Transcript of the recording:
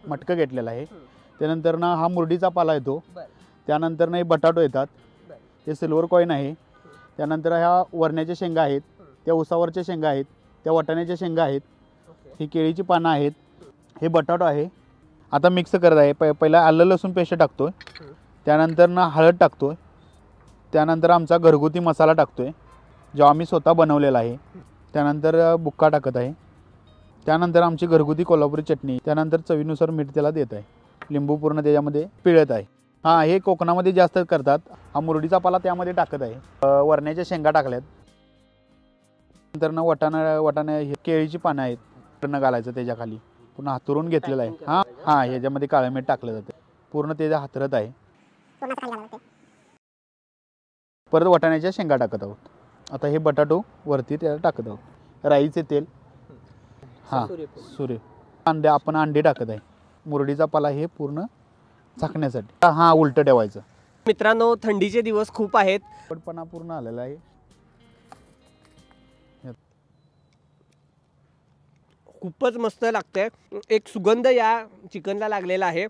मटकं घेतलेलं आहे। त्यानंतर ना हा मुरडीचा पाला येतो, त्यानंतर ना हे बटाटो येतात, हे सिल्वर कॉईन आहे, त्यानंतर ह्या वरण्याच्या शेंगा आहेत, त्या उसावरच्या शेंगा आहेत, त्या वाटाण्याच्या शेंगा आहेत, ही केळीची पानं आहेत, हे बटाटो आहे। आता मिक्स करत आहे। पहिला आलं लसूण पेस्ट टाकतोय, त्यानंतर ना हळद टाकतोय, त्यानंतर आमचा घरगुती मसाला टाकतोय जो आम्ही स्वतः बनवलेला आहे, त्यानंतर बुक्का टाकत आहे, त्यानंतर आमची घरगुती कोल्हापुरी चटणी, त्यानंतर चवीनुसार मीठ त्याला देत आहे, लिंबू पूर्ण त्याच्यामध्ये पिळत आहे। हां, हे कोकणामध्ये जास्त करतात। हा मुरडीचा पाला त्यामध्ये टाकत आहे, वरण्याच्या शेंगा टाकल्यात, नंतर ना वाटाणे हे केळीची पानं आहेत, पूर्ण घालायचं त्याच्याखाली, पूर्ण हातरून घेतलेलं आहे। हां हां, ह्याच्यामध्ये काळं मीठ टाकलं जातं, पूर्ण त्याच्या हातरत आहे। परत वाटाण्याच्या शेंगा टाकत आहोत। आता हे बटाटो वरती त्याला टाकत आहोत, राईचे तेल, हां सूर्य, अंडे टाकत आहे। मुरडीचा पाला हे पूर्ण झाकण्यासाठी, हां उलटं ठेवायचं। मित्रांनो, थंडीचे दिवस खूप आहेत, पटपणा पूर्ण आलेला आहे, खूपच मस्त लागतंय, एक सुगंध या चिकनला लागलेला आहे।